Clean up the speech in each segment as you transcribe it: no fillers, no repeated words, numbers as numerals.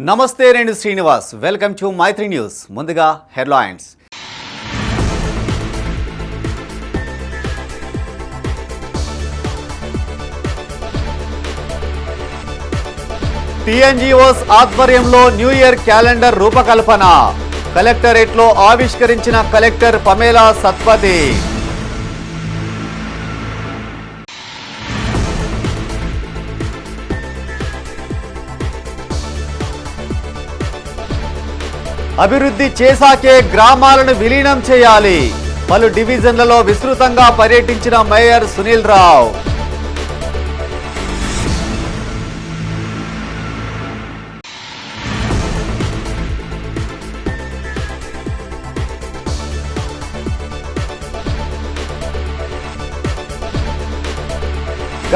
నమస్తే, నేను Srinivas. Welcome to Maitri news. ముందుగా హెడ్లైన్స్. టీఎన్జీఓస్ ఆధ్వర్యంలో న్యూ ఇయర్ క్యాలెండర్ రూపకల్పన. కలెక్టరేట్లో ఆవిష్కరించిన కలెక్టర్ పమేలా సత్పతి. అభివృద్ధి చేశాకే గ్రామాలను విలీనం చేయాలి. పలు డివిజన్లలో విస్తృతంగా పర్యటించిన మేయర్ సునీల్ రావు.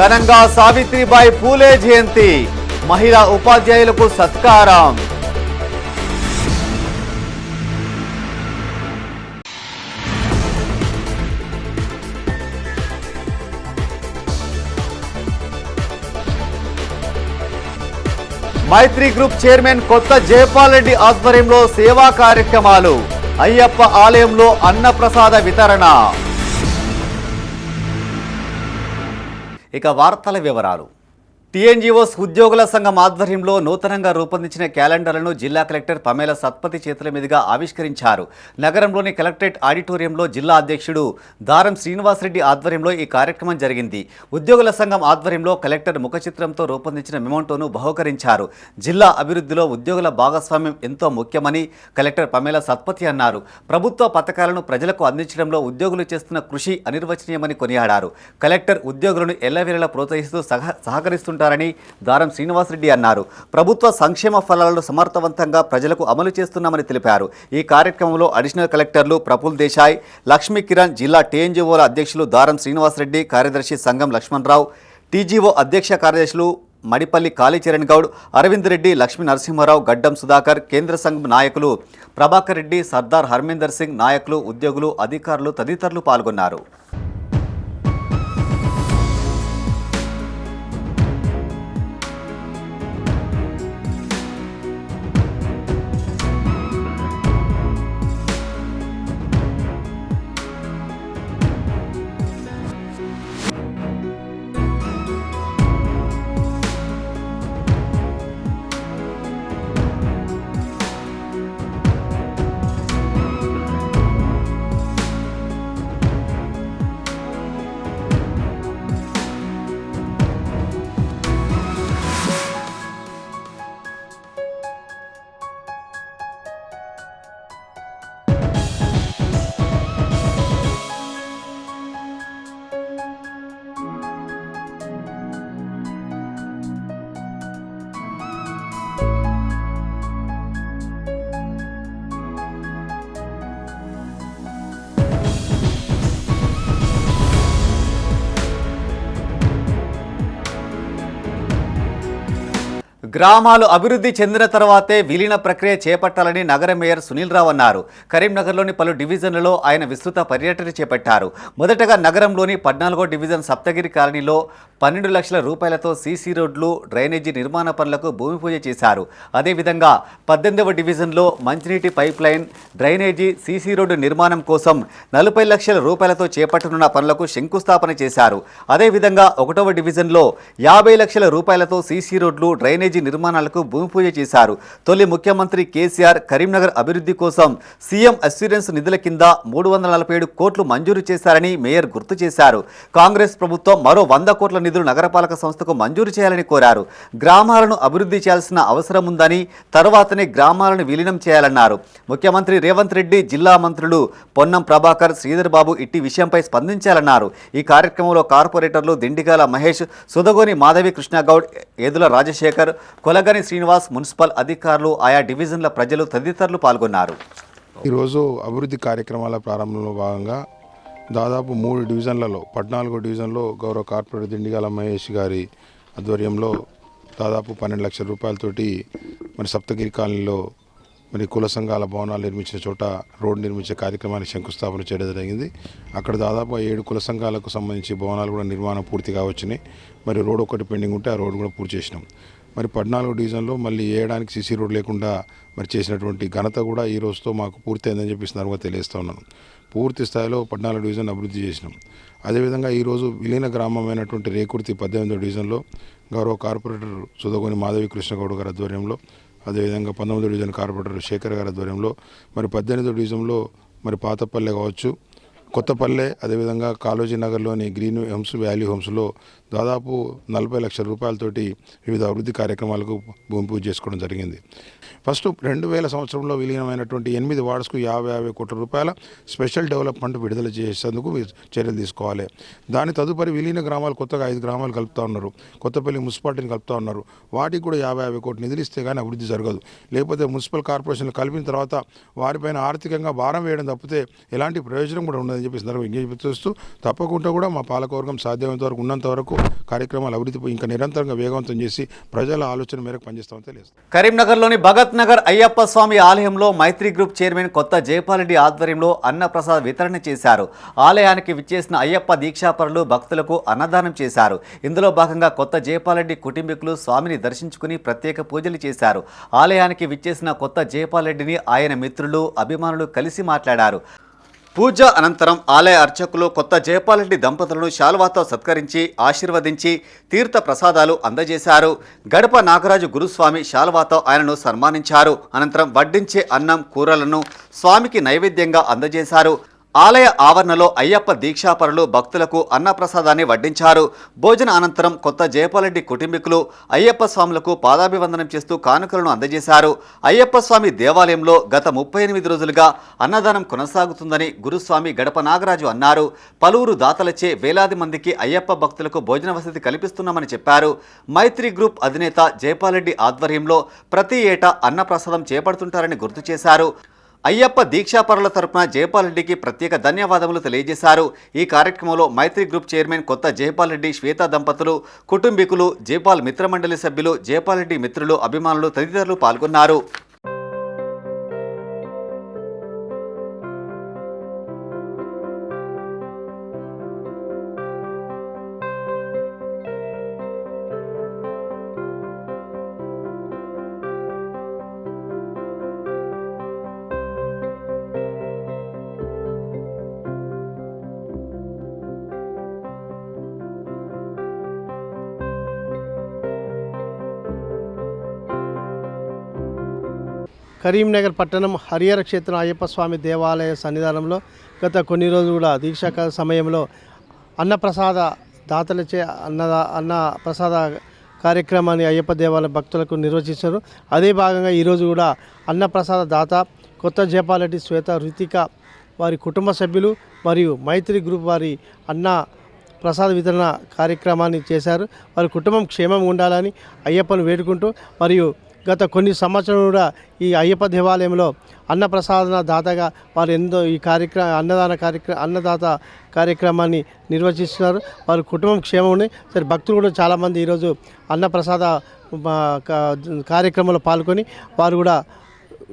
ఘనంగా సావిత్రిబాయి పూలే జయంతి. మహిళా ఉపాధ్యాయులకు సత్కారం. మైత్రి గ్రూప్ చైర్మన్ కొత్త జయపాల్ రెడ్డి ఆధ్వర్యంలో సేవా కార్యక్రమాలు. అయ్యప్ప ఆలయంలో అన్నప్రసాద వితరణ. ఇక వార్తల వివరాలు. టీఎన్జీఓస్ ఉద్యోగుల సంఘం ఆధ్వర్యంలో నూతనంగా రూపొందించిన క్యాలెండర్లను జిల్లా కలెక్టర్ పమేలా సత్పతి చేతుల మీదుగా ఆవిష్కరించారు. నగరంలోని కలెక్టరేట్ ఆడిటోరియంలో జిల్లా అధ్యక్షుడు దారం శ్రీనివాసరెడ్డి ఆధ్వర్యంలో ఈ కార్యక్రమం జరిగింది. ఉద్యోగుల సంఘం ఆధ్వర్యంలో కలెక్టర్ ముఖ చిత్రంతో రూపొందించిన మెమోంటోను బహూకరించారు. జిల్లా అభివృద్ధిలో ఉద్యోగుల భాగస్వామ్యం ఎంతో ముఖ్యమని కలెక్టర్ పమేలా సత్పతి అన్నారు. ప్రభుత్వ పథకాలను ప్రజలకు అందించడంలో ఉద్యోగులు చేస్తున్న కృషి అనిర్వచనీయమని కొనియాడారు. కలెక్టర్ ఉద్యోగులను ఎల్లవేళలా ప్రోత్సహిస్తూ సహకరిస్తుంటారు దారం శ్రీనివాసరెడ్డి అన్నారు. ప్రభుత్వ సంక్షేమ ఫలాలను సమర్థవంతంగా ప్రజలకు అమలు చేస్తున్నామని తెలిపారు. ఈ కార్యక్రమంలో అడిషనల్ కలెక్టర్లు ప్రఫుల్ దేశాయ్, లక్ష్మీ కిరణ్, జిల్లా టీఎన్జీఓల అధ్యక్షులు దారం శ్రీనివాసరెడ్డి, కార్యదర్శి సంఘం లక్ష్మణరావు, టీజీఓ అధ్యక్ష కార్యదర్శులు మడిపల్లి కాళీచరణ్ గౌడ్, అరవింద్ రెడ్డి, లక్ష్మీ నరసింహారావు, గడ్డం సుధాకర్, కేంద్ర సంఘం నాయకులు ప్రభాకర్ రెడ్డి, సర్దార్ హర్మేందర్ సింగ్, నాయకులు, ఉద్యోగులు, అధికారులు తదితరులు పాల్గొన్నారు. గ్రామాలు అభివృద్ధి చెందిన తర్వాతే విలీన ప్రక్రియ చేపట్టాలని నగర మేయర్ సునీల్ రావు అన్నారు. కరీంనగర్లోని పలు డివిజన్లలో ఆయన విస్తృత పర్యటన చేపట్టారు. మొదటగా నగరంలోని 14వ డివిజన్ సప్తగిరి కాలనీలో 12 లక్షల రూపాయలతో సీసీ రోడ్లు, డ్రైనేజీ నిర్మాణ పనులకు భూమి పూజ చేశారు. అదేవిధంగా 18వ డివిజన్లో మంచినీటి pipe line, drainage, CC road నిర్మాణం కోసం 40 లక్షల రూపాయలతో చేపట్టనున్న పనులకు శంకుస్థాపన చేశారు. అదేవిధంగా 1వ డివిజన్లో 50 లక్షల రూపాయలతో సీసీ రోడ్లు, డ్రైనేజీ నిర్మాణాలకు భూమి పూజ చేశారు. తొలి ముఖ్యమంత్రి కేసీఆర్ కరీంనగర్ అభివృద్ధి కోసం సీఎం అస్యూరెన్స్ నిధుల కింద 347 కోట్లు మంజూరు చేశారని మేయర్ గుర్తు చేశారు. కాంగ్రెస్ ప్రభుత్వం మరో 100 కోట్ల నిధులు నగరపాలక సంస్థకు మంజూరు చేయాలని కోరారు. గ్రామాలను అభివృద్ధి చేయాల్సిన అవసరం ఉందని, తర్వాతనే గ్రామాలను విలీనం చేయాలన్నారు. ముఖ్యమంత్రి రేవంత్ రెడ్డి, జిల్లా మంత్రులు పొన్నం ప్రభాకర్, శ్రీధర్ బాబు ఇట్టి విషయంపై స్పందించాలన్నారు. ఈ కార్యక్రమంలో కార్పొరేటర్లు దిండిగాల మహేష్, సుదగోని మాధవి కృష్ణగౌడ్, ఏదుల రాజశేఖర్, కొలగని శ్రీనివాస్, మున్సిపల్ అధికారులు, ఆయా డివిజన్ల ప్రజలు తదితరులు పాల్గొన్నారు. ఈరోజు అభివృద్ధి కార్యక్రమాల ప్రారంభంలో భాగంగా దాదాపు 3 డివిజన్లలో 14వ డివిజన్లో గౌరవ కార్పొరేటర్ దిండిగాల మహేష్ గారి ఆధ్వర్యంలో దాదాపు 12 లక్షల రూపాయలతోటి మరి సప్తగిరి కాలనీలో మరి కుల సంఘాల భవనాలు నిర్మించిన చోట రోడ్డు నిర్మించే కార్యక్రమానికి శంకుస్థాపన చేయడం జరిగింది. అక్కడ దాదాపు 7 కుల సంఘాలకు సంబంధించి భవనాలు కూడా నిర్మాణం పూర్తిగా వచ్చినాయి. మరి రోడ్ ఒకటి పెండింగ్ ఉంటే ఆ రోడ్డు కూడా పూర్తి చేసినాం. మరి 14 డివిజన్లో మళ్ళీ వేయడానికి సీసీ రోడ్ లేకుండా మరి చేసినటువంటి ఘనత కూడా ఈ రోజుతో మాకు పూర్తయిందని చెప్పి సందర్భంగా తెలియజేస్తూ ఉన్నాను. పూర్తి స్థాయిలో 14 డివిజన్ అభివృద్ధి చేసినాం. అదేవిధంగా ఈరోజు విలీన గ్రామమైనటువంటి రేకుర్తి 18వ డివిజన్లో గౌరవ కార్పొరేటర్ సుధగోని మాధవి కృష్ణగౌడ్ గారి ఆధ్వర్యంలో, అదేవిధంగా 19వ డివిజన్ కార్పొరేటర్ శేఖర్ గారి ఆధ్వర్యంలో, మరి 18వ డివిజన్లో మరి పాతపల్లె కావచ్చు, కొత్తపల్లె, అదేవిధంగా కాళోజీ నగర్లోని గ్రీన్ హోమ్స్, వాల్యూ హోమ్స్లో దాదాపు 40 లక్షల రూపాయలతోటి వివిధ అభివృద్ధి కార్యక్రమాలకు భూమి పూజ చేసుకోవడం జరిగింది. ఫస్ట్ 2000 సంవత్సరంలో విలీనమైనటువంటి 8 వార్డ్స్కు 50 కోట్ల రూపాయల స్పెషల్ డెవలప్మెంట్ విడుదల చేసేందుకు చర్యలు తీసుకోవాలి. దాని తదుపరి విలీన గ్రామాలు కొత్తగా 5 గ్రామాలు కలుపుతూ ఉన్నారు, కొత్తపల్లి మున్సిపాలిటీని కలుపుతూ ఉన్నారు. వాటికి కూడా 50 కోట్ల నిధులు ఇస్తే కానీ అభివృద్ధి జరగదు. లేకపోతే మున్సిపల్ కార్పొరేషన్లు కలిపిన తర్వాత వారిపైన ఆర్థికంగా భారం వేయడం తప్పితే ఎలాంటి ప్రయోజనం కూడా ఉండదని చెప్పి సందర్భంగా విజ్ఞప్తి చేస్తూ తప్పకుండా కూడా మా పాలకవర్గం సాధ్యమైనంత వరకు ఉన్నంత వరకు కార్యక్రమాలు అభివృద్ధి ఇంకా నిరంతరంగా వేగవంతం చేసి ప్రజల ఆలోచన మేరకు పనిచేస్తామని తెలియజేస్తాం. కరీంనగర్లోని భగత్ నగర్ అయ్యప్ప స్వామి ఆలయంలో మైత్రి గ్రూప్ చైర్మన్ కొత్త జయపాలరెడ్డి ఆధ్వర్యంలో అన్నప్రసాద్ వితరణ చేశారు. ఆలయానికి విచ్చేసిన అయ్యప్ప దీక్షాపరులు భక్తులకు అన్నదానం చేశారు. ఇందులో భాగంగా కొత్త జయపాలరెడ్డి కుటుంబీకులు స్వామిని దర్శించుకుని ప్రత్యేక పూజలు చేశారు. ఆలయానికి విచ్చేసిన కొత్త జయపాలరెడ్డిని ఆయన మిత్రులు, అభిమానులు కలిసి మాట్లాడారు. పూజ అనంతరం ఆలయ అర్చకులు కొత్త జయపాలరెడ్డి దంపతులను శాల్వాతో సత్కరించి ఆశీర్వదించి తీర్థ ప్రసాదాలు అందజేశారు. గడప నాగరాజు గురుస్వామి శాల్వాతో ఆయనను సన్మానించారు. అనంతరం వడ్డించే అన్నం, కూరలను స్వామికి నైవేద్యంగా అందజేశారు. ఆలయ ఆవరణలో అయ్యప్ప దీక్షాపరులు భక్తులకు అన్నప్రసాదాన్ని వడ్డించారు. భోజన అనంతరం కొత్త జయపాలరెడ్డి కుటుంబీకులు అయ్యప్ప స్వాములకు పాదాభివందనం చేస్తూ కానుకలను అందజేశారు. అయ్యప్ప స్వామి దేవాలయంలో గత 38 రోజులుగా అన్నదానం కొనసాగుతుందని గురుస్వామి గడప నాగరాజు అన్నారు. పలువురు దాతలచే వేలాది మందికి అయ్యప్ప భక్తులకు భోజన వసతి కల్పిస్తున్నామని చెప్పారు. మైత్రి గ్రూప్ అధినేత జయపాలరెడ్డి ఆధ్వర్యంలో ప్రతి ఏటా అన్నప్రసాదం చేపడుతుంటారని గుర్తు చేశారు. అయ్యప్ప దీక్షాపరుల తరపున జయపాలరెడ్డికి ప్రత్యేక ధన్యవాదములు తెలియజేశారు. ఈ కార్యక్రమంలో మైత్రి గ్రూప్ చైర్మన్ కొత్త జయపాలరెడ్డి, శ్వేత దంపతులు, కుటుంబీకులు, జయపాల్ మిత్రమండలి సభ్యులు, జయపాలరెడ్డి మిత్రులు, అభిమానులు తదితరులు పాల్గొన్నారు. కరీంనగర్ పట్టణం హరిహర క్షేత్రం అయ్యప్ప స్వామి దేవాలయ సన్నిధానంలో గత కొన్ని రోజులు కూడా దీక్షా సమయంలో అన్నప్రసాద దాతలచే అన్న ప్రసాద కార్యక్రమాన్ని అయ్యప్ప దేవాలయ భక్తులకు నిర్వహించారు. అదే భాగంగా ఈరోజు కూడా అన్నప్రసాద దాత కొత్త జయపాలరెడ్డి, శ్వేత, రుతిక వారి కుటుంబ సభ్యులు మరియు మైత్రి గ్రూప్ వారి అన్న ప్రసాద వితరణ కార్యక్రమాన్ని చేశారు. వారి కుటుంబం క్షేమంగా ఉండాలని అయ్యప్పను వేడుకుంటూ మరియు గత కొన్ని సంవత్సరాలు కూడా ఈ అయ్యప్ప దేవాలయంలో అన్నప్రసాదన దాతగా వారు ఎంతో ఈ అన్నదాత కార్యక్రమాన్ని నిర్వహిస్తున్నారు. వారి కుటుంబం క్షేమం ఉంది. సరే, భక్తులు కూడా చాలామంది ఈరోజు అన్నప్రసాద కార్యక్రమంలో పాల్గొని వారు కూడా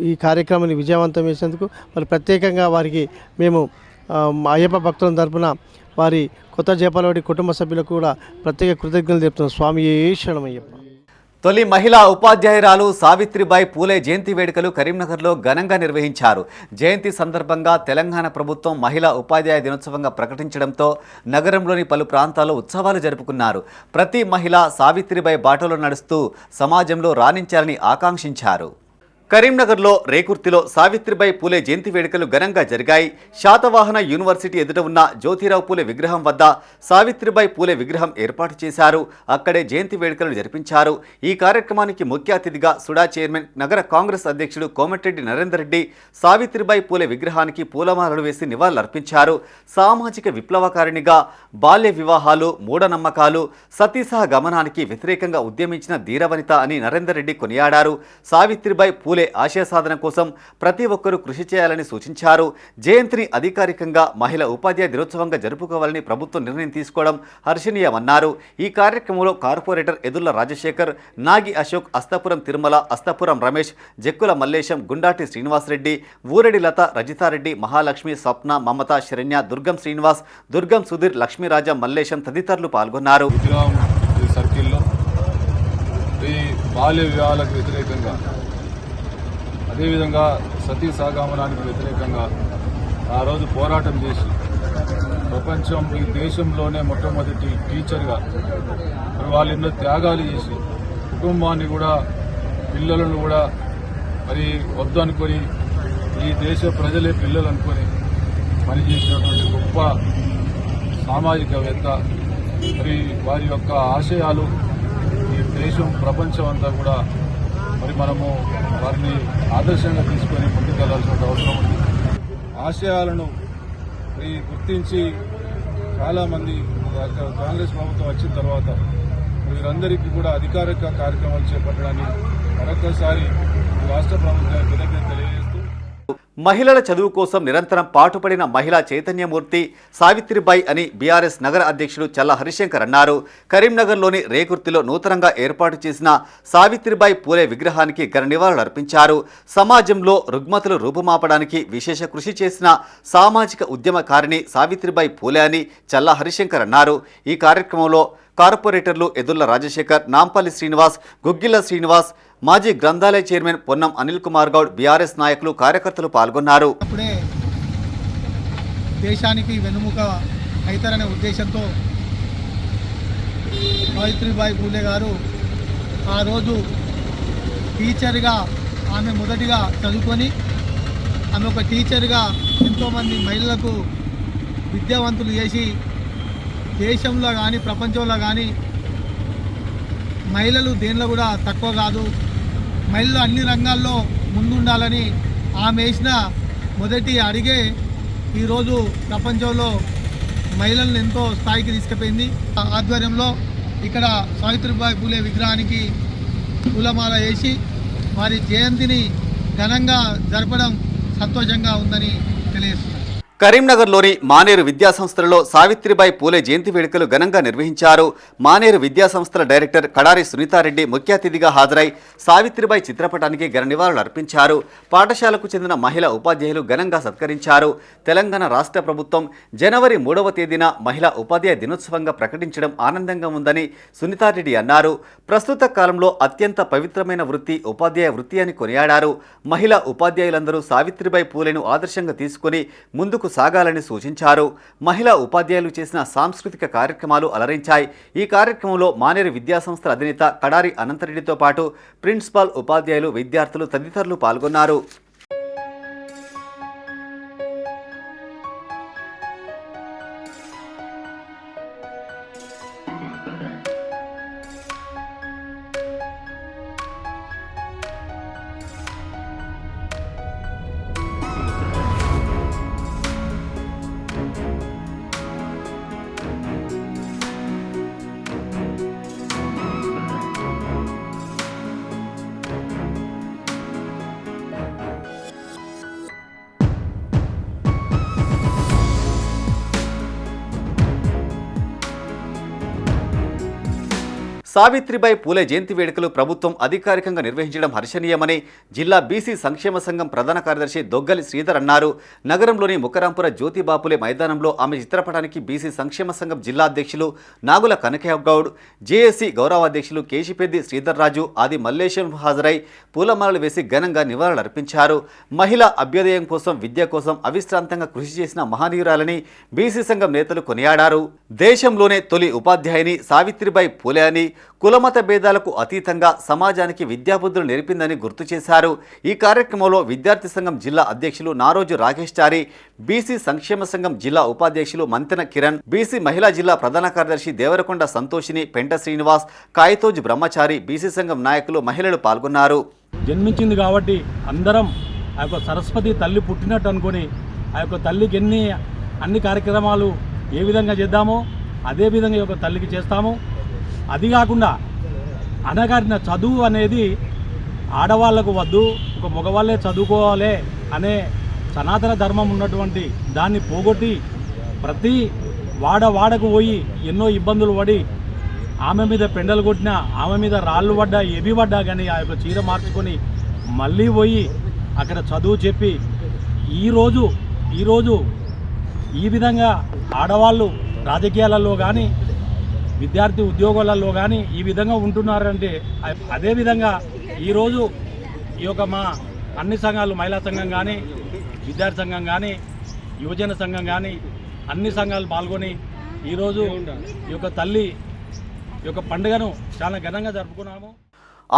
ఈ కార్యక్రమాన్ని విజయవంతం చేసేందుకు మరి ప్రత్యేకంగా వారికి మేము అయ్యప్ప భక్తుల తరపున వారి కొత్త జయపాలరెడ్డి కుటుంబ సభ్యులకు కూడా ప్రత్యేక కృతజ్ఞతలు చెప్తున్నాం. స్వామి శరణమయ్యప్ప. తొలి మహిళా ఉపాధ్యాయురాలు సావిత్రిబాయి పూలే జయంతి వేడుకలు కరీంనగర్లో ఘనంగా నిర్వహించారు. జయంతి సందర్భంగా తెలంగాణ ప్రభుత్వం మహిళా ఉపాధ్యాయ దినోత్సవంగా ప్రకటించడంతో నగరంలోని పలు ప్రాంతాల్లో ఉత్సవాలు జరుపుకున్నారు. ప్రతి మహిళ సావిత్రిబాయి బాటలో నడుస్తూ సమాజంలో రాణించాలని ఆకాంక్షించారు. కరీంనగర్లో రేకుర్తిలో సావిత్రిబాయి పూలే జయంతి వేడుకలు ఘనంగా జరిగాయి. శాతవాహన యూనివర్సిటీ ఎదుట ఉన్న జ్యోతిరావు పూలే విగ్రహం వద్ద సావిత్రిబాయి పూలే విగ్రహం ఏర్పాటు చేశారు. అక్కడే జయంతి వేడుకలు జరిపించారు. ఈ కార్యక్రమానికి ముఖ్య అతిథిగా సుడా చైర్మన్, నగర కాంగ్రెస్ అధ్యక్షుడు కోమటిరెడ్డి నరేందర్ రెడ్డి సావిత్రిబాయి పూలే విగ్రహానికి పూలమాలలు వేసి నివాళులర్పించారు. సామాజిక విప్లవకారిణిగా బాల్య వివాహాలు, మూఢనమ్మకాలు, సతీసహ గమనానికి వ్యతిరేకంగా ఉద్యమించిన ధీరవనిత అని నరేందర్ రెడ్డి కొనియాడారు. సావిత్రిబాయి పూలే ఆశయ సాధన కోసం ప్రతి ఒక్కరూ కృషి చేయాలని సూచించారు. జయంతిని అధికారికంగా మహిళా ఉపాధ్యాయ దినోత్సవంగా జరుపుకోవాలని ప్రభుత్వం నిర్ణయం తీసుకోవడం హర్షణీయమన్నారు. ఈ కార్యక్రమంలో కార్పొరేటర్ ఎదుర్ల రాజశేఖర్, నాగి అశోక్, అస్తాపురం తిరుమల, అస్తాపురం రమేష్, జక్కుల మల్లేశం, గుండాటి శ్రీనివాసరెడ్డి, ఊరెడి లత, రజితారెడ్డి, మహాలక్ష్మి, స్వప్న, మమత, శరణ్య, దుర్గం శ్రీనివాస్, దుర్గం సుధీర్, లక్ష్మీరాజా, మల్లేశం తదితరులు పాల్గొన్నారు. బాల్య వివాహాలకు వ్యతిరేకంగా, అదేవిధంగా సతీ సాగమనానికి వ్యతిరేకంగా ఆ రోజు పోరాటం చేసి ఈ దేశంలోనే మొట్టమొదటి టీచర్గా మరి వాళ్ళు ఎన్నో త్యాగాలు చేసి కుటుంబాన్ని కూడా, పిల్లలను కూడా మరి వద్దు అనుకొని ఈ దేశ ప్రజలే పిల్లలు అనుకొని పనిచేసినటువంటి గొప్ప సామాజికవేత్త. మరి వారి యొక్క ఆశయాలు ఈ దేశం, ప్రపంచం అంతా కూడా మరి మనము వారిని ఆదర్శంగా తీసుకొని ముందుకెళ్లాల్సిన అవసరం ఉంది. ఆశయాలను గుర్తించి చాలామంది కాంగ్రెస్ ప్రభుత్వం వచ్చిన తర్వాత వీరందరికీ కూడా అధికారిక కార్యక్రమాలు చేపట్టడానికి మరొకసారి రాష్ట్ర ప్రభుత్వానికి కృతజ్ఞతలు తెలియజేస్తూ, మహిళల చదువు కోసం నిరంతరం పాటుపడిన మహిళా చైతన్యమూర్తి సావిత్రిబాయి అని బీఆర్ఎస్ నగర అధ్యక్షుడు చల్ల హరిశంకర్ అన్నారు. కరీంనగర్లోని రేకుర్తిలో నూతనంగా ఏర్పాటు చేసిన సావిత్రిబాయి పూలే విగ్రహానికి ఘన నివాళులు అర్పించారు. సమాజంలో రుగ్మతలు రూపుమాపడానికి విశేష కృషి చేసిన సామాజిక ఉద్యమకారిణి సావిత్రిబాయి పూలే అని చల్ల హరిశంకర్ అన్నారు. ఈ కార్యక్రమంలో కార్పొరేటర్లు ఎదుర్ల రాజశేఖర్, నాంపల్లి శ్రీనివాస్, గుగ్గిళ్ల శ్రీనివాస్, మాజీ గ్రంథాలయ చైర్మన్ పొన్నం అనిల్ కుమార్ గౌడ్, బీఆర్ఎస్ నాయకులు, కార్యకర్తలు పాల్గొన్నారు. అప్పుడే దేశానికి వెన్నుముక అవుతారనే ఉద్దేశంతో సావిత్రిబాయి పూలే గారు ఆ రోజు టీచర్గా ఆమె మొదటిగా చదువుకొని ఆమె ఒక టీచర్గా ఎంతోమంది మహిళలకు విద్యావంతులు చేసి దేశంలో కానీ ప్రపంచంలో కానీ మహిళలు దేనిలో కూడా తక్కువ కాదు, మహిళలు అన్ని రంగాల్లో ముందుండాలని ఆమె వేసిన మొదటి అడిగే ఈరోజు ప్రపంచంలో మహిళలను ఎంతో స్థాయికి తీసుకుపోయింది. ఆధ్వర్యంలో ఇక్కడ సావిత్రిబాయి పూలే విగ్రహానికి పూలమాల వేసి వారి జయంతిని ఘనంగా జరపడం సంతోషంగా ఉందని తెలియజేస్తున్నారు. కరీంనగర్లోని మానేరు విద్యాసంస్థలలో సావిత్రిబాయి పూలే జయంతి వేడుకలు ఘనంగా నిర్వహించారు. మానేరు విద్యాసంస్థల డైరెక్టర్ కడారి సునీతారెడ్డి ముఖ్య అతిథిగా హాజరై సావిత్రిబాయి చిత్రపటానికి ఘన నివాళులు అర్పించారు. పాఠశాలకు చెందిన మహిళా ఉపాధ్యాయులు ఘనంగా సత్కరించారు. తెలంగాణ రాష్ట్ర ప్రభుత్వం జనవరి 3వ తేదీన మహిళా ఉపాధ్యాయ దినోత్సవంగా ప్రకటించడం ఆనందంగా ఉందని సునీతారెడ్డి అన్నారు. ప్రస్తుత కాలంలో అత్యంత పవిత్రమైన వృత్తి ఉపాధ్యాయ వృత్తి అని కొనియాడారు. మహిళా ఉపాధ్యాయులందరూ సావిత్రిబాయి పూలేను ఆదర్శంగా తీసుకుని ముందుకు సాగాలని సూచించారు. మహిళా ఉపాధ్యాయులు చేసిన సాంస్కృతిక కార్యక్రమాలు అలరించాయి. ఈ కార్యక్రమంలో మానేరు విద్యాసంస్థల అధినేత కడారి అనంతరెడ్డితో పాటు ప్రిన్సిపాల్, ఉపాధ్యాయులు, విద్యార్థులు తదితరులు పాల్గొన్నారు. సావిత్రిబాయి పూలే జయంతి వేడుకలు ప్రభుత్వం అధికారికంగా నిర్వహించడం హర్షణీయమని జిల్లా బీసీ సంక్షేమ సంఘం ప్రధాన కార్యదర్శి దొగ్గలి శ్రీధర్ అన్నారు. నగరంలోని ముకరాంపుర జ్యోతిబాపులే మైదానంలో ఆమె చిత్రపటానికి బీసీ సంక్షేమ సంఘం జిల్లా అధ్యక్షులు నాగుల కనకయ్య గౌడ్, జేఏసీ గౌరవాధ్యక్షులు కేశిపెద్ది శ్రీధర్ రాజు, ఆది మల్లేశం హాజరై పూలమాలలు వేసి ఘనంగా నివాళులు అర్పించారు. మహిళా అభ్యుదయం కోసం, విద్య కోసం అవిశ్రాంతంగా కృషి చేసిన మహనీయురాలని బీసీ సంఘం నేతలు కొనియాడారు. దేశంలోనే తొలి ఉపాధ్యాయుని సావిత్రిబాయి పూలే అని, కులమత భేదాలకు అతీతంగా సమాజానికి విద్యాబుద్ధులు నేర్పిందని గుర్తు చేశారు. ఈ కార్యక్రమంలో విద్యార్థి సంఘం జిల్లా అధ్యక్షులు నారోజు రాకేష్ చారి, బీసీ సంక్షేమ సంఘం జిల్లా ఉపాధ్యక్షులు మంతెన కిరణ్, బీసీ మహిళా జిల్లా ప్రధాన కార్యదర్శి దేవరకొండ సంతోషిని, పెంట శ్రీనివాస్, కాయతోజు బ్రహ్మచారి, బీసీ సంఘం నాయకులు, మహిళలు పాల్గొన్నారు. జన్మించింది కాబట్టి అందరం ఆ యొక్క సరస్వతి తల్లి పుట్టినట్టు అనుకొని ఆ యొక్క తల్లికి అన్ని కార్యక్రమాలు ఏ విధంగా చేద్దామో అదే విధంగా ఈ యొక్క తల్లికి చేస్తాము. అది కాకుండా అనగారిన చదువు అనేది ఆడవాళ్లకు వద్దు, ఒక మగవాళ్ళే చదువుకోవాలి అనే సనాతన ధర్మం ఉన్నటువంటి దాన్ని పోగొట్టి ప్రతి వాడకు పోయి ఎన్నో ఇబ్బందులు పడి ఆమె మీద పెండలు కొట్టినా, ఆమె మీద రాళ్ళు పడ్డా, ఎబి పడ్డా కానీ ఆ యొక్క చీర మార్చుకొని మళ్ళీ పోయి అక్కడ చదువు చెప్పి ఈరోజు ఈ విధంగా ఆడవాళ్ళు రాజకీయాలలో కానీ విద్యార్థి ఉద్యోగాలలో కానీ ఈ విధంగా ఉంటున్నారంటే అదేవిధంగా ఈరోజు ఈ యొక్క మా అన్ని సంఘాలు మహిళా సంఘం కానీ విద్యార్థి సంఘం కానీ యువజన సంఘం కానీ అన్ని సంఘాలు పాల్గొని ఈరోజు ఈ యొక్క తల్లి ఈ యొక్క పండుగను చాలా ఘనంగా జరుపుకున్నాము.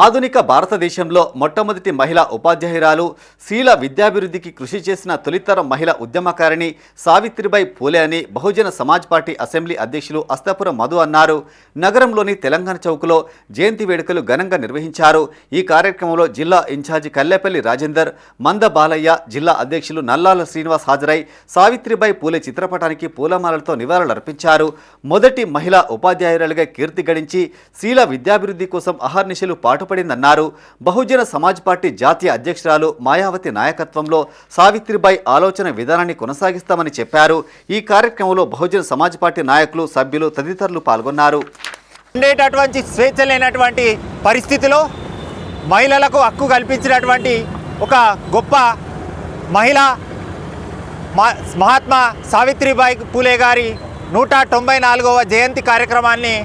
ఆధునిక భారతదేశంలో మొట్టమొదటి మహిళా ఉపాధ్యాయురాలు, శీల విద్యాభివృద్ధికి కృషి చేసిన తొలితరం మహిళా ఉద్యమకారిణి సావిత్రిబాయి పూలే అని బహుజన సమాజ్ పార్టీ అసెంబ్లీ అధ్యక్షులు అస్తాపురం మధు అన్నారు. నగరంలోని తెలంగాణ చౌక్లో జయంతి వేడుకలు ఘనంగా నిర్వహించారు. ఈ కార్యక్రమంలో జిల్లా ఇన్ఛార్జి కల్లేపల్లి రాజేందర్, మంద బాలయ్య, జిల్లా అధ్యక్షులు నల్లాల శ్రీనివాస్ హాజరై సావిత్రిబాయి పూలే చిత్రపటానికి పూలమాలలతో నివాళులర్పించారు. మొదటి మహిళా ఉపాధ్యాయురాలుగా కీర్తి గడించి శీల విద్యాభివృద్ధి కోసం అహర్నిశలు పడిందన్నారు. బహుజన సమాజ్ పార్టీ జాతీయ అధ్యక్షురాలు మాయావతి నాయకత్వంలో సావిత్రిబాయి ఆలోచన విధానాన్ని కొనసాగిస్తామని చెప్పారు. ఈ కార్యక్రమంలో బహుజన సమాజ్ పార్టీ నాయకులు, సభ్యులు తదితరులు పాల్గొన్నారు. ఉండేటటువంటి స్వేచ్ఛ లేనటువంటి పరిస్థితిలో మహిళలకు హక్కు కల్పించినటువంటి ఒక గొప్ప మహిళ మహాత్మా సావిత్రిబాయి పూలే గారి 194వ జయంతి కార్యక్రమాన్ని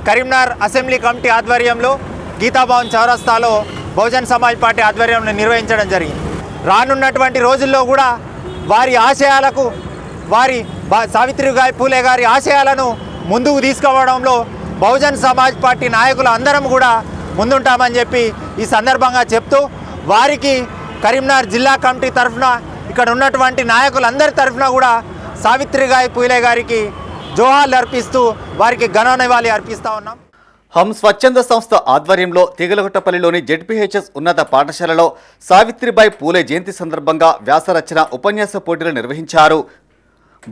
కరీంనగర్ అసెంబ్లీ కమిటీ ఆధ్వర్యంలో గీతాభవన్ చౌరస్తాలో బహుజన్ సమాజ్ పార్టీ ఆధ్వర్యంలో నిర్వహించడం జరిగింది. రానున్నటువంటి రోజుల్లో కూడా వారి ఆశయాలకు, వారి సావిత్రిబాయి పూలే గారి ఆశయాలను ముందుకు తీసుకుపోవడంలో బహుజన్ సమాజ్ పార్టీ నాయకులు అందరం కూడా ముందుంటామని చెప్పి ఈ సందర్భంగా చెప్తూ, వారికి కరీంనగర్ జిల్లా కమిటీ తరఫున, ఇక్కడ ఉన్నటువంటి నాయకులందరి తరఫున కూడా సావిత్రిబాయి పూలే గారికి జోహార్లు అర్పిస్తూ వారికి ఘన నివాళి అర్పిస్తూ ఉన్నాం. హం స్వచ్ఛంద సంస్థ ఆధ్వర్యంలో తిగలగుట్టపల్లిలోని జెడ్పీహెచ్ఎస్ ఉన్నత పాఠశాలలో సావిత్రిబాయి పూలే జయంతి సందర్భంగా వ్యాసరచన, ఉపన్యాస పోటీలు నిర్వహించారు.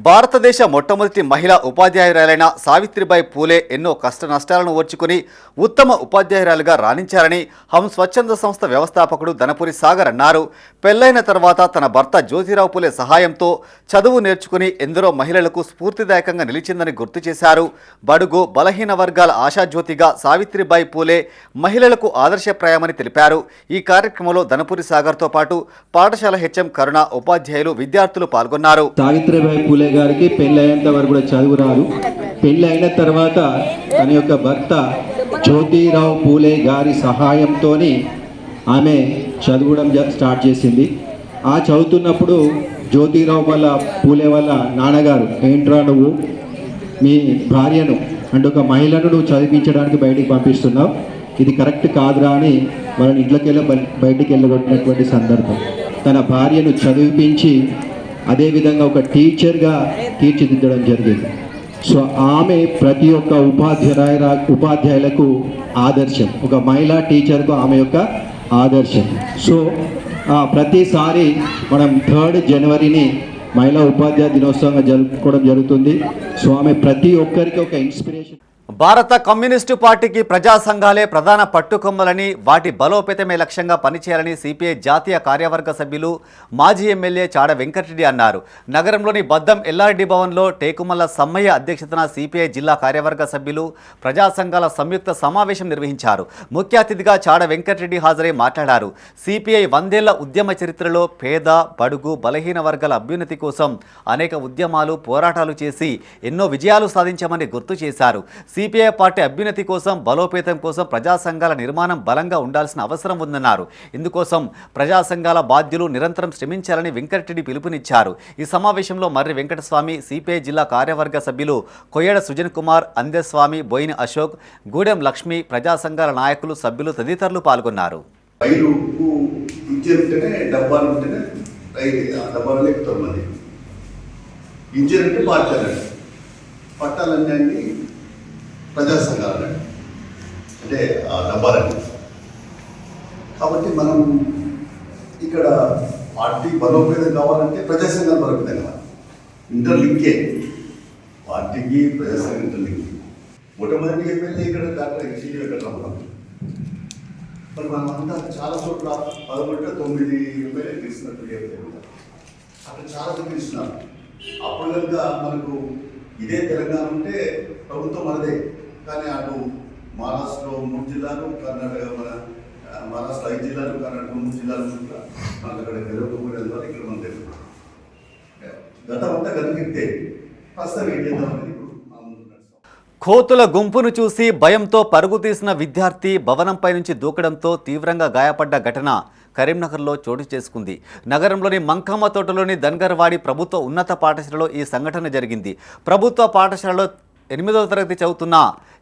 భారతదేశ మొట్టమొదటి మహిళా ఉపాధ్యాయురాలైన సావిత్రిబాయి పూలే ఎన్నో కష్ట నష్టాలను ఓర్చుకుని ఉత్తమ ఉపాధ్యాయురాలుగా రాణించారని హం స్వచ్ఛంద సంస్థ వ్యవస్థాపకుడు ధనపురి సాగర్ అన్నారు. పెళ్లైన తర్వాత తన భర్త జ్యోతిరావు పూలే సహాయంతో చదువు నేర్చుకుని ఎందరో మహిళలకు స్ఫూర్తిదాయకంగా నిలిచిందని గుర్తు చేశారు. బడుగు బలహీన వర్గాల ఆశాజ్యోతిగా సావిత్రిబాయి పూలే మహిళలకు ఆదర్శప్రాయమని తెలిపారు. ఈ కార్యక్రమంలో ధనపురి సాగర్తో పాటు పాఠశాల హెచ్ఎం కరుణ, ఉపాధ్యాయులు, విద్యార్థులు పాల్గొన్నారు. సావిత్రిబాయి పూలే గారికి పెళ్ళయ్యేంత వరకు కూడా చదువు రాదు. పెళ్ళి అయిన తర్వాత తన యొక్క భర్త జ్యోతిరావు పూలే గారి సహాయంతో ఆమె చదవడం స్టార్ట్ చేసింది. ఆ చదువుతున్నప్పుడు జ్యోతిరావు వాళ్ళ పూలే వాళ్ళ నాన్నగారు, ఏంట్రా నువ్వు మీ భార్యను అంటే ఒక మహిళను నువ్వు చదివించడానికి బయటికి పంపిస్తున్నావు, ఇది కరెక్ట్ కాదురా అని వాళ్ళని ఇంట్లోకి బయటికి వెళ్ళగొట్టినటువంటి సందర్భం. తన భార్యను చదివించి అదేవిధంగా ఒక టీచర్గా తీర్చిదిద్దడం జరిగింది. సో ఆమె ప్రతి ఒక్క ఉపాధ్యాయులకు ఆదర్శం, ఒక మహిళా టీచర్కు ఆమె యొక్క ఆదర్శం. సో ప్రతిసారి మనం 3rd జనవరిని మహిళా ఉపాధ్యాయ దినోత్సవంగా జరుపుకోవడం జరుగుతుంది. సో ఆమె ప్రతి ఒక్కరికి ఒక ఇన్స్పిరేషన్. భారత కమ్యూనిస్టు పార్టీకి ప్రజా సంఘాలే ప్రధాన పట్టుకొమ్మలని, వాటి బలోపేతమే లక్ష్యంగా పనిచేయాలని సిపిఐ జాతీయ కార్యవర్గ సభ్యులు, మాజీ ఎమ్మెల్యే చాడ వెంకటరెడ్డి అన్నారు. నగరంలోని బద్దం ఎల్ఆర్డి భవన్లో టేకుమల్ల సమ్మయ్య అధ్యక్షతన సిపిఐ జిల్లా కార్యవర్గ సభ్యులు, ప్రజా సంఘాల సంయుక్త సమావేశం నిర్వహించారు. ముఖ్య అతిథిగా చాడ వెంకటరెడ్డి హాజరై మాట్లాడారు. సిపిఐ 100 ఏళ్ల ఉద్యమ చరిత్రలో పేద, బడుగు, బలహీన వర్గాల అభ్యున్నతి కోసం అనేక ఉద్యమాలు, పోరాటాలు చేసి ఎన్నో విజయాలు సాధించామని గుర్తు చేశారు. సిపిఐ పార్టీ అభ్యున్నతి కోసం, బలోపేతం కోసం ప్రజా సంఘాల నిర్మాణం బలంగా ఉండాల్సిన అవసరం ఉందన్నారు. ఇందుకోసం ప్రజా సంఘాల బాధ్యులు నిరంతరం శ్రమించాలని వెంకటరెడ్డి పిలుపునిచ్చారు. ఈ సమావేశంలో మర్రి వెంకటస్వామి, సిపిఐ జిల్లా కార్యవర్గ సభ్యులు కొయ్యడ సుజన్ కుమార్, అందెస్వామి, బోయిని అశోక్, గూడెం లక్ష్మి, ప్రజా సంఘాల నాయకులు, సభ్యులు తదితరులు పాల్గొన్నారు. ప్రజా సంఘాలు అంటే డబ్బాలండి. కాబట్టి మనం ఇక్కడ పార్టీ బలోపేతం కావాలంటే ప్రజా సంఘాలు బలోపేతం కావాలి. ఇంటర్లింకే పార్టీకి ప్రజా సంఘం ఇంటర్లింక్. మొట్టమొదటి ఎమ్మెల్యే ఇక్కడ డాక్టర్ శ్రీ వెంకటరామరావు. మరి మనం అంతా చాలా చోట్ల 11-9 ఎమ్మెల్యే తీసుకున్నట్టు అక్కడ చాలా మంది ఇస్తున్నారు. అప్పుడు కనుక మనకు ఇదే తెలంగాణ ఉంటే ప్రభుత్వం మనదే. కానీ అటు మహారాష్ట్రలో 3 జిల్లాలు, కర్ణాటక మహారాష్ట్ర 5 జిల్లాలు, కర్ణాటక 3 జిల్లాలు కూడా మనకు అక్కడ గెలవకపోవడం ద్వారా ఇక్కడ మనం తెలుసు. గతం అంతా గతికితే ప్రస్తుతం ఏం చేద్దామనేది ఇప్పుడు కోతుల గుంపును చూసి భయంతో పరుగు తీసిన విద్యార్థి భవనంపై నుంచి దూకడంతో తీవ్రంగా గాయపడ్డ ఘటన కరీంనగర్లో చోటు చేసుకుంది. నగరంలోని మంకమ్మ తోటలోని ధన్గర్వాడి ప్రభుత్వ ఉన్నత పాఠశాలలో ఈ సంఘటన జరిగింది. ప్రభుత్వ పాఠశాలలో 8వ తరగతి చదువుతున్న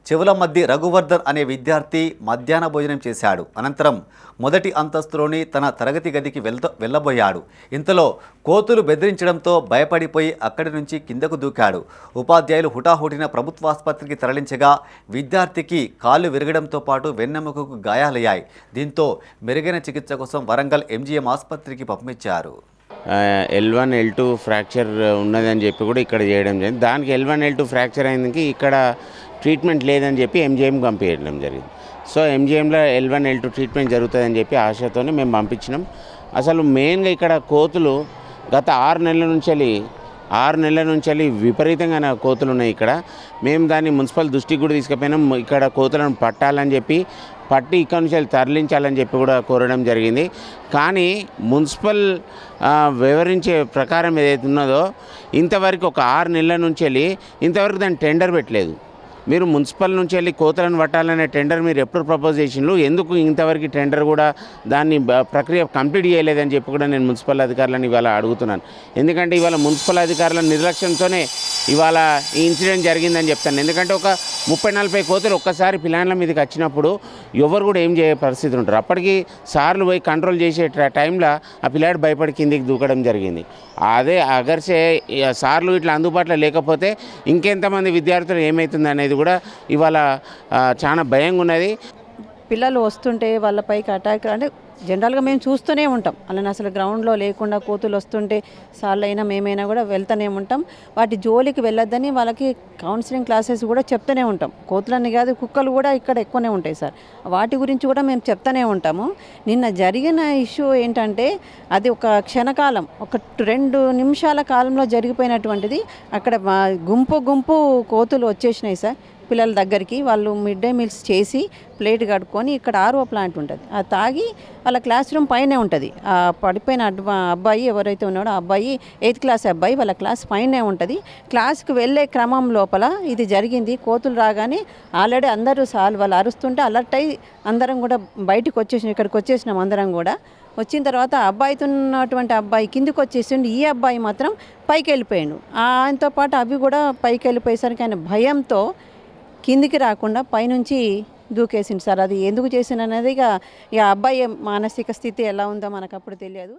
చెవులమద్ది రఘువర్ధన్ అనే విద్యార్థి మధ్యాహ్న భోజనం చేశాడు. అనంతరం మొదటి అంతస్తులోని తన తరగతి గదికి వెళ్ళబోయాడు. ఇంతలో కోతులు బెదిరించడంతో భయపడిపోయి అక్కడి నుంచి కిందకు దూకాడు. ఉపాధ్యాయులు హుటాహుటిన ప్రభుత్వ ఆసుపత్రికి తరలించగా విద్యార్థికి కాళ్ళు విరగడంతో పాటు వెన్నెముకకు గాయాలయ్యాయి. దీంతో మెరుగైన చికిత్స కోసం వరంగల్ ఎంజీఎం ఆసుపత్రికి పంపించారు. L1 L2 ఫ్రాక్చర్ ఉన్నదని చెప్పి కూడా ఇక్కడ చేయడం జరిగింది. దానికి L1 L2 ఫ్రాక్చర్ అయిందికి ఇక్కడ ట్రీట్మెంట్ లేదని చెప్పి ఎంజీఎం పంపించడం జరిగింది. సో ఎంజీఎంలో L1 L2 ట్రీట్మెంట్ జరుగుతుందని చెప్పి ఆశతోనే మేము పంపించినాం. అసలు మెయిన్గా ఇక్కడ కోతులు గత 6 నెలల నుంచి విపరీతంగా కోతులు ఉన్నాయి ఇక్కడ. మేము దాన్ని మున్సిపల్ దృష్టికి కూడా తీసుకుపోయినాం. ఇక్కడ కోతులను పట్టి ఇక్కడ నుంచి తరలించాలని చెప్పి కూడా కోరడం జరిగింది. కానీ మున్సిపల్ వివరించే ప్రకారం ఏదైతే ఉన్నదో ఇంతవరకు ఒక 6 నెలల నుంచి ఇంతవరకు దాన్ని టెండర్ పెట్టలేదు. మీరు మున్సిపల్ నుంచి వెళ్ళి కోతలను పట్టాలనే టెండర్ మీరు ఎప్పుడు ప్రపోజ్ చేసిండ్రు, ఎందుకు ఇంతవరకు టెండర్ కూడా దాన్ని ప్రక్రియ కంప్లీట్ చేయలేదని చెప్పి కూడా నేను మున్సిపల్ అధికారులను ఇవాళ అడుగుతున్నాను. ఎందుకంటే ఇవాళ మున్సిపల్ అధికారుల నిర్లక్ష్యంతోనే ఇవాళ ఈ ఇన్సిడెంట్ జరిగిందని చెప్తాను. ఎందుకంటే ఒక 30-40 కోతులు ఒక్కసారి పిల్లల మీదకి వచ్చినప్పుడు ఎవరు కూడా ఏం చేయ పరిస్థితి ఉంటారు. అప్పటికి సార్లు పోయి కంట్రోల్ చేసే టైంలో ఆ పిల్లాడు భయపడి కిందికి దూకడం జరిగింది. అదే అగర్సే సార్లు ఇట్లా అందుబాటులో లేకపోతే ఇంకెంతమంది విద్యార్థులు ఏమవుతుంది అనేది కూడా ఇవాళ చాలా భయంగా ఉన్నది. పిల్లలు వస్తుంటే వాళ్ళపైకి అటాక్ అంటే జనరల్గా మేము చూస్తూనే ఉంటాం. అలానే అసలు గ్రౌండ్లో లేకుండా కోతులు వస్తుంటే సార్లు అయినా మేమైనా కూడా వెళ్తూనే ఉంటాం. వాటి జోలికి వెళ్ళొద్దని వాళ్ళకి కౌన్సిలింగ్ క్లాసెస్ కూడా చెప్తూనే ఉంటాం. కోతులని కాదు, కుక్కలు కూడా ఇక్కడ ఎక్కువనే ఉంటాయి సార్. వాటి గురించి కూడా మేము చెప్తూనే ఉంటాము. నిన్న జరిగిన ఇష్యూ ఏంటంటే అది ఒక క్షణకాలం, ఒక 2 నిమిషాల కాలంలో జరిగిపోయినటువంటిది. అక్కడ గుంపు కోతులు వచ్చేసినాయి సార్ పిల్లల దగ్గరికి. వాళ్ళు మిడ్ డే మీల్స్ చేసి ప్లేట్ కడుక్కొని ఇక్కడ ఆర్ఓ ప్లాంట్ ఉంటుంది, అది తాగి వాళ్ళ క్లాస్ రూమ్ పైనే ఉంటుంది. ఆ పడిపోయిన అబ్బాయి ఎవరైతే ఉన్నాడో ఆ అబ్బాయి 8th క్లాస్ అబ్బాయి, వాళ్ళ క్లాస్ పైనే ఉంటుంది. క్లాస్కి వెళ్ళే క్రమం లోపల ఇది జరిగింది. కోతులు రాగానే ఆల్రెడీ అందరూ వాళ్ళు అరుస్తుంటే అలర్ట్ అయ్యి అందరం కూడా బయటకు వచ్చేసినాం, ఇక్కడికి వచ్చేసినాం అందరం కూడా. వచ్చిన తర్వాత అబ్బాయితో ఉన్నటువంటి అబ్బాయి కిందికి వచ్చేసిండు, ఈ అబ్బాయి మాత్రం పైకి వెళ్ళిపోయాడు. ఆయనతో పాటు అవి కూడా పైకి వెళ్ళిపోయేసరికి ఆయన భయంతో కిందికి రాకుండా పైనుంచి దూకేసింది సార్. అది ఎందుకు చేసిన అనేది ఇక అబ్బాయి మానసిక స్థితి ఎలా ఉందో మనకు అప్పుడు తెలియదు.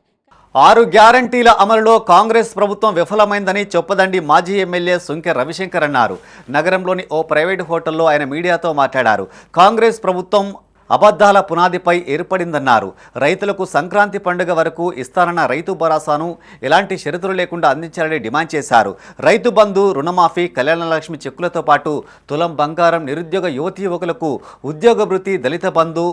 6 గ్యారంటీల అమలులో కాంగ్రెస్ ప్రభుత్వం విఫలమైందని చొప్పదండి మాజీ ఎమ్మెల్యే సుంకె రవిశంకర్ అన్నారు. నగరంలోని ఓ ప్రైవేటు హోటల్లో ఆయన మీడియాతో మాట్లాడారు. కాంగ్రెస్ ప్రభుత్వం అబద్ధాల పునాదిపై ఏర్పడిందన్నారు. రైతులకు సంక్రాంతి పండుగ వరకు ఇస్తానన్న రైతు భరోసాను ఎలాంటి షరతులు లేకుండా అందించాలని డిమాండ్ చేశారు. రైతు బంధు, రుణమాఫీ, కళ్యాణ లక్ష్మి చెక్కులతో పాటు తులం బంగారం, నిరుద్యోగ యువతీ యువకులకు ఉద్యోగ భృతి, దళిత బంధు,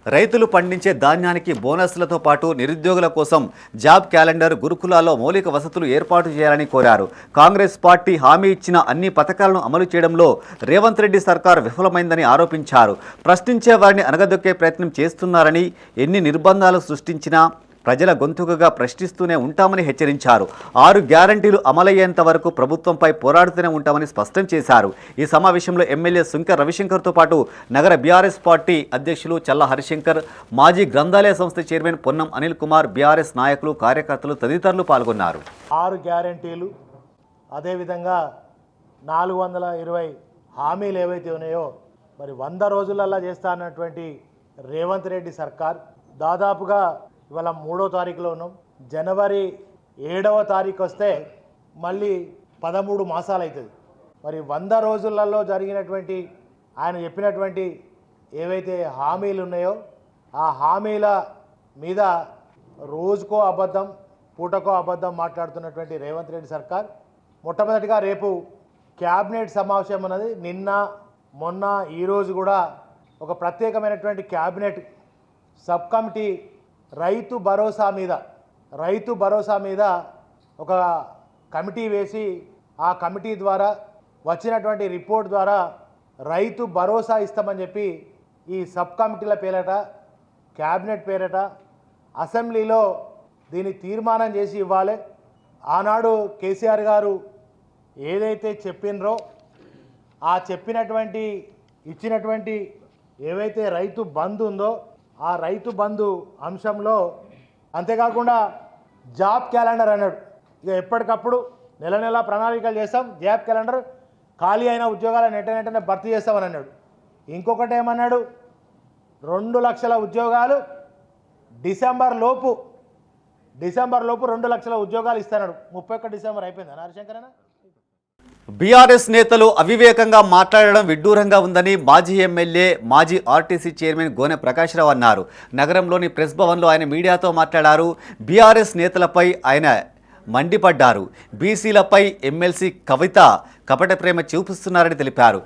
రైతులు పండించే ధాన్యానికి బోనస్లతో పాటు నిరుద్యోగుల కోసం జాబ్ క్యాలెండర్, గురుకులాల్లో మౌలిక వసతులు ఏర్పాటు చేయాలని కోరారు. కాంగ్రెస్ పార్టీ హామీ ఇచ్చిన అన్ని పథకాలను అమలు చేయడంలో రేవంత్ రెడ్డి సర్కార్ విఫలమైందని ఆరోపించారు. ప్రశ్నించే వారిని అణగదొక్కే ప్రయత్నం చేస్తున్నారని, ఎన్ని నిర్బంధాలు సృష్టించినా ప్రజల గొంతుకగా ప్రశ్నిస్తూనే ఉంటామని హెచ్చరించారు. 6 గ్యారంటీలు అమలయ్యేంత వరకు ప్రభుత్వంపై పోరాడుతూనే ఉంటామని స్పష్టం చేశారు. ఈ సమావేశంలో ఎమ్మెల్యే సుంకె రవిశంకర్తో పాటు నగర బీఆర్ఎస్ పార్టీ అధ్యక్షులు చల్ల హరిశంకర్, మాజీ గ్రంథాలయ సంస్థ చైర్మన్ పొన్నం అనిల్ కుమార్, బీఆర్ఎస్ నాయకులు, కార్యకర్తలు తదితరులు పాల్గొన్నారు. 6 గ్యారంటీలు, అదేవిధంగా 420 హామీలు ఏవైతే ఉన్నాయో మరి 100 రోజులల్లా చేస్తా అన్నటువంటి రేవంత్ రెడ్డి సర్కార్ దాదాపుగా ఇవాళ 3వ తారీఖులో ఉన్నాం. జనవరి 7వ తారీఖు వస్తే మళ్ళీ 13 మాసాలు అవుతుంది. మరి 100 రోజులలో జరిగినటువంటి ఆయన చెప్పినటువంటి ఏవైతే హామీలు ఉన్నాయో ఆ హామీల మీద రోజుకో అబద్ధం, పూటకో అబద్ధం మాట్లాడుతున్నటువంటి రేవంత్ రెడ్డి సర్కార్ మొట్టమొదటిగా రేపు క్యాబినెట్ సమావేశం అన్నది నిన్న మొన్న ఈరోజు కూడా ఒక ప్రత్యేకమైనటువంటి cabinet sub committee Rythu Bharosa మీద ఒక కమిటీ వేసి ఆ కమిటీ ద్వారా వచ్చినటువంటి రిపోర్ట్ ద్వారా రైతు భరోసా ఇస్తామని చెప్పి ఈ సబ్ కమిటీల పేరట, క్యాబినెట్ పేరట అసెంబ్లీలో దీన్ని తీర్మానం చేసి ఇవ్వాలి. ఆనాడు కేసీఆర్ గారు ఏదైతే చెప్పినరో ఆ ఇచ్చినటువంటి ఏవైతే రైతు బంధు ఉందో ఆ రైతు బంధు అంశంలో అంతేకాకుండా జాబ్ క్యాలెండర్ అన్నాడు. ఇక ఎప్పటికప్పుడు నెల నెల ప్రణాళికలు చేస్తాం, జాబ్ క్యాలెండర్ ఖాళీ అయిన ఉద్యోగాలను వెంటనే భర్తీ చేస్తామని అన్నాడు. ఇంకొకటి ఏమన్నాడు, 2 లక్షల ఉద్యోగాలు డిసెంబర్ లోపు 2 లక్షల ఉద్యోగాలు ఇస్తాడు. 31 డిసెంబర్ అయిపోయింది హరిశంకరన్న. బీఆర్ఎస్ నేతలు అవివేకంగా మాట్లాడడం విడ్డూరంగా ఉందని మాజీ ఎమ్మెల్యే మాజీ ఆర్టీసీ చైర్మన్ గోనె ప్రకాశ్రావు అన్నారు. నగరంలోని ప్రెస్ భవన్లో ఆయన మీడియాతో మాట్లాడారు. బీఆర్ఎస్ నేతలపై ఆయన మండిపడ్డారు. బీసీలపై ఎమ్మెల్సీ కవిత కపట ప్రేమ చూపిస్తున్నారని తెలిపారు.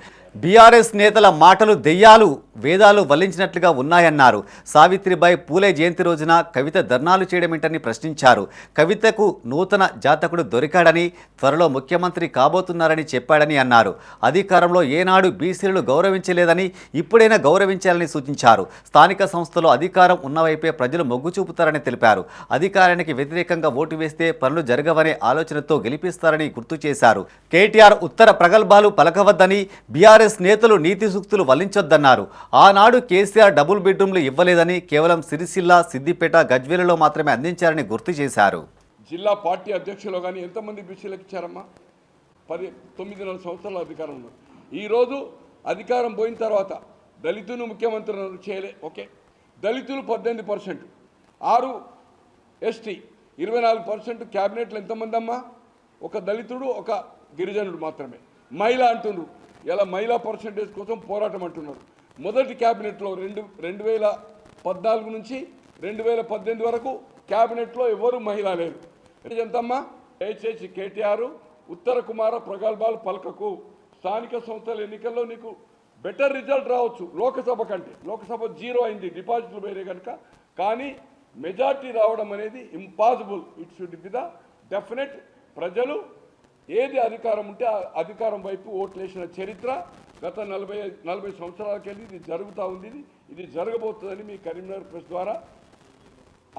బీఆర్ఎస్ నేతల మాటలు దెయ్యాలు వేదాలు వల్లించినట్లుగా ఉన్నాయన్నారు. సావిత్రిబాయి పూలే జయంతి రోజున కవిత ధర్నాలు చేయడమేంటని ప్రశ్నించారు. కవితకు నూతన జాతకుడు దొరికాడని, త్వరలో ముఖ్యమంత్రి కాబోతున్నారని చెప్పాడని అన్నారు. అధికారంలో ఏనాడు బీసీలను గౌరవించలేదని, ఇప్పుడైనా గౌరవించాలని సూచించారు. స్థానిక సంస్థలో అధికారం ఉన్నవైపే ప్రజలు మొగ్గు చూపుతారని తెలిపారు. అధికారానికి వ్యతిరేకంగా ఓటు వేస్తే పనులు జరగవనే ఆలోచనతో గెలిపిస్తారని గుర్తు చేశారు. కేటీఆర్ ఉత్తర ప్రగల్భాలు పలకవద్దని, బీఆర్ఎస్ నేతలు నీతి సూక్తులు వల్లించొద్దన్నారు. ఆనాడు కేసీఆర్ డబుల్ బెడ్రూమ్లు ఇవ్వలేదని, కేవలం సిరిసిల్ల, సిద్దిపేట, గజ్వేలలో మాత్రమే అందించారని గుర్తు చేశారు. జిల్లా పార్టీ అధ్యక్షులు కానీ ఎంతమంది బీసీలకు ఇచ్చారమ్మా? 9 సంవత్సరాల అధికారం ఉన్నారు. ఈరోజు అధికారం పోయిన తర్వాత దళితులు ముఖ్యమంత్రి చేయలే, ఓకే. దళితులు 18%, 6 ఎస్టీ, 24%. క్యాబినెట్లు ఎంతమంది అమ్మా? ఒక దళితుడు, ఒక గిరిజనుడు మాత్రమే. మహిళ అంటున్నారు, ఇలా మహిళా పర్సంటేజ్ కోసం పోరాటం అంటున్నారు. మొదటి క్యాబినెట్లో 2014 నుంచి 2018 వరకు క్యాబినెట్లో ఎవరు మహిళ లేరు. ఎంతమ్మా? దయచేసి కేటీఆర్ ఉత్తర కుమార ప్రగల్భాలు పలకకు. స్థానిక సంస్థల ఎన్నికల్లో నీకు బెటర్ రిజల్ట్ రావచ్చు లోకసభ కంటే. లోకసభ 0 అయింది, డిపాజిట్లు వేరే కనుక. కానీ మెజార్టీ రావడం అనేది impossible. It should be the definite. ప్రజలు ఏది అధికారం ఉంటే ఆ అధికారం వైపు ఓట్లేసిన చరిత్ర గత 40 సంవత్సరాలకెళ్ళి ఇది జరుగుతూ ఉంది. ఇది జరగబోతుందని మీ కరీంనగర్ ప్రెస్ ద్వారా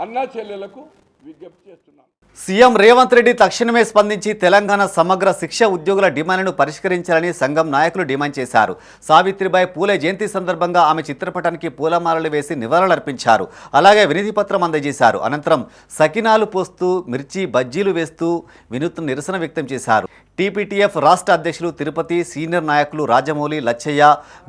అన్నా చెల్లెలకు విజ్ఞప్తి చేస్తున్నాను. సీఎం రేవంత్ రెడ్డి తక్షణమే స్పందించి తెలంగాణ సమగ్ర శిక్ష ఉద్యోగుల డిమాండ్లను పరిష్కరించాలని సంఘం నాయకులు డిమాండ్ చేశారు. సావిత్రిబాయి పూలే జయంతి సందర్భంగా ఆమె చిత్రపటానికి పూలమాలలు వేసి నివాళులర్పించారు. అలాగే వినతి పత్రం అందజేశారు. అనంతరం సకినాలు పోస్తూ, మిర్చి బజ్జీలు వేస్తూ వినూత్న నిరసన వ్యక్తం చేశారు. టీపీటీఎఫ్ రాష్ట్ర అధ్యక్షులు తిరుపతి, సీనియర్ నాయకులు రాజమౌళి, లచ్చయ్య,